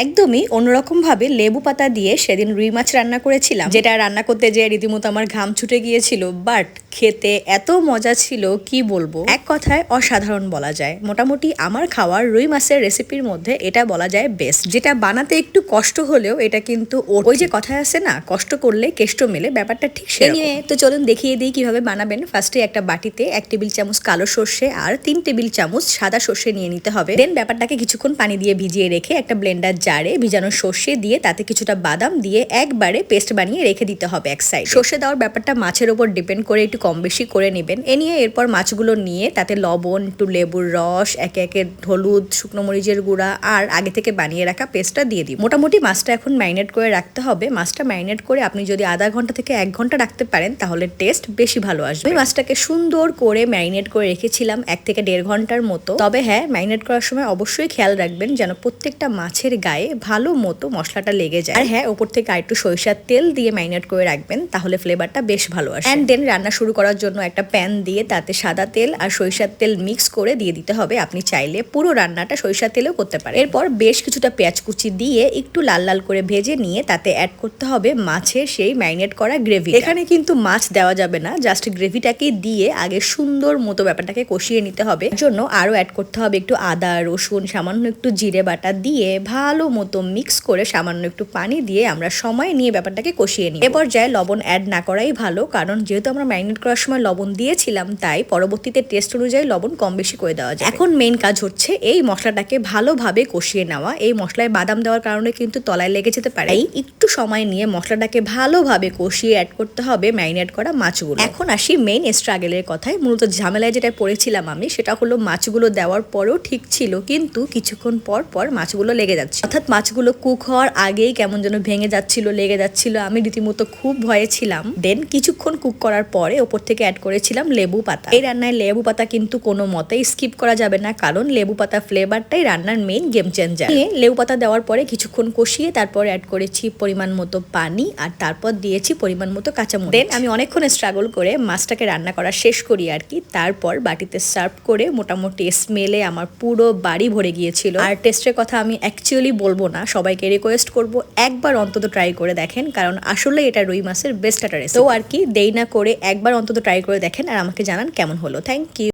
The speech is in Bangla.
একদমই অন্যরকম ভাবে লেবু পাতা দিয়ে সেদিন রুই মাছ রান্না করেছিলাম, যেটা রান্না করতে যেয়ে রীতিমতো আমার ঘাম ছুটে গিয়েছিল, বাট খেতে এত মজা ছিল কি বলবো, এক কথায় অসাধারণ বলা যায়। মোটামুটি আমার খাওয়ার রুই মাছের রেসিপির মধ্যে এটা বলা যায় বেস্ট, যেটা বানাতে একটু কষ্ট হলেও এটা কিন্তু ওই যে কথা আছে না, কষ্ট করলে কেষ্ট মেলে, ব্যাপারটা ঠিক সেরকম। তো চলুন দেখিয়ে দিই কিভাবে বানাবেন। ফার্স্টে একটা বাটিতে 1 টেবিল চামচ কালো সর্ষে আর 3 টেবিল চামচ সাদা সর্ষে নিয়ে নিতে হবে। দেন ব্যাপারটাকে কিছুক্ষণ পানি দিয়ে ভিজিয়ে রেখে একটা ব্লেন্ডার জারে ভিজানো সর্ষে দিয়ে তাতে কিছুটা বাদাম দিয়ে একবারে পেস্ট বানিয়ে রেখে দিতে হবে এক সাইড। সর্ষে দেওয়ার ব্যাপারটা মাছের উপর ডিপেন্ড করে একটু কম বেশি করে নেবেন। এ নিয়ে এরপর মাছগুলো নিয়ে তাতে লবণ, একটু লেবুর রস, একে একে হলুদ, শুকনো মরিচের গুঁড়া আর আগে থেকে বানিয়ে রাখা পেস্টটা দিয়ে দিই। মোটামুটি মাছটা এখন ম্যারিনেট করে রাখতে হবে। মাছটা ম্যারিনেট করে আপনি যদি আধা ঘন্টা থেকে 1 ঘন্টা রাখতে পারেন তাহলে টেস্ট বেশি ভালো আসবে। আমি মাছটাকে সুন্দর করে ম্যারিনেট করে রেখেছিলাম 1 থেকে 1.5 ঘন্টার মতো। তবে হ্যাঁ, ম্যারিনেট করার সময় অবশ্যই খেয়াল রাখবেন যেন প্রত্যেকটা মাছের গায়ে ভালো মতো মশলাটা লেগে যায়। আর হ্যাঁ, ওপর থেকে আরেকটু সরিষার তেল দিয়ে ম্যারিনেট করে রাখবেন, তাহলে ফ্লেভারটা বেশ ভালো আসে। এন্ড দেন রান্না শুরু করার জন্য একটা প্যান দিয়ে তাতে সাদা তেল আর সরিষার তেল মিক্স করে দিয়ে দিতে হবে। আপনি চাইলে পুরো রান্নাটা সরিষার তেলেও করতে পারেন। এরপর বেশ কিছুটা পেঁয়াজ কুচি দিয়ে একটু লাল লাল করে ভেজে নিয়ে তাতে অ্যাড করতে হবে মাছের সেই ম্যারিনেট করা গ্রেভি। এখানে কিন্তু মাছ দেওয়া যাবে না, জাস্ট গ্রেভিটাকে দিয়ে আগে সুন্দর মতো ব্যাপারটাকে কষিয়ে নিতে হবে। জন্য আরো অ্যাড করতে হবে একটু আদা, রসুন, সামান্য একটু জিরে বাটা দিয়ে ভালো মতো মিক্স করে সামান্য একটু পানি দিয়ে আমরা সময় নিয়ে ব্যাপারটাকে কষিয়ে নিই। এ পর্যায়ে লবণ অ্যাড না করাই ভালো, কারণ যেহেতু আমরা ম্যারিনেট করার সময় লবণ দিয়েছিলাম, তাই পরবর্তীতে টেস্ট অনুযায়ী লবণ কম বেশি করে দেওয়া যায়। এখন মেইন কাজ হচ্ছে এই মশলাটাকে ভালোভাবে কষিয়ে নেওয়া। এই মশলায় বাদাম দেওয়ার কারণে কিন্তু তলায় লেগে যেতে পারে। একটু সময় নিয়ে মশলাটাকে ভালোভাবে কষিয়ে অ্যাড করতে হবে ম্যারিনেট করা মাছগুলো। এখন আসি মেইন স্ট্রাগলের কথায়। মূলত ঝামেলায় যেটা পড়েছিলাম আমি, সেটা হলো মাছগুলো দেওয়ার পরেও ঠিক ছিল, কিন্তু কিছুক্ষণ পর পর মাছগুলো লেগে যাচ্ছে। অর্থাৎ মাছগুলো কুক হওয়ার আগেই কেমন যেন ভেঙে যাচ্ছিল, লেগে যাচ্ছিল। আমি রীতিমতো খুব ভয়ে ছিলাম। দেন কিছুক্ষণ কুক করার পরে ওপর থেকে অ্যাড করেছিলাম লেবু পাতা। এই রান্নায় লেবু পাতা কিন্তু কোনো মতেই স্কিপ করা যাবে না, কারণ লেবু পাতা ফ্লেভারটাই রান্নার মেইন গেম চেঞ্জার। লেবু পাতা দেওয়ার পরে কিছুক্ষণ কষিয়ে তারপর অ্যাড করেছি পরিমাণ মতো পানি আর তারপর দিয়েছি পরিমাণ মতো কাঁচামরিচ। দেন আমি অনেকক্ষণ স্ট্রাগল করে মাছটাকে রান্না করা শেষ করি আর কি। তারপর বাটিতে সার্ভ করে মোটামুটি স্মেলে আমার পুরো বাড়ি ভরে গিয়েছিল। আর টেস্টের কথা আমি অ্যাকচুয়ালি বলবো না, সবাইকে রিকোয়েস্ট করবো একবার অন্তত ট্রাই করে দেখেন, কারণ আসলে এটা রুই মাছের বেস্ট একটা রেসিপি। তো আর কি দেরি না করে একবার অন্তত ট্রাই করে দেখেন আর আমাকে জানান কেমন হলো। Thank you.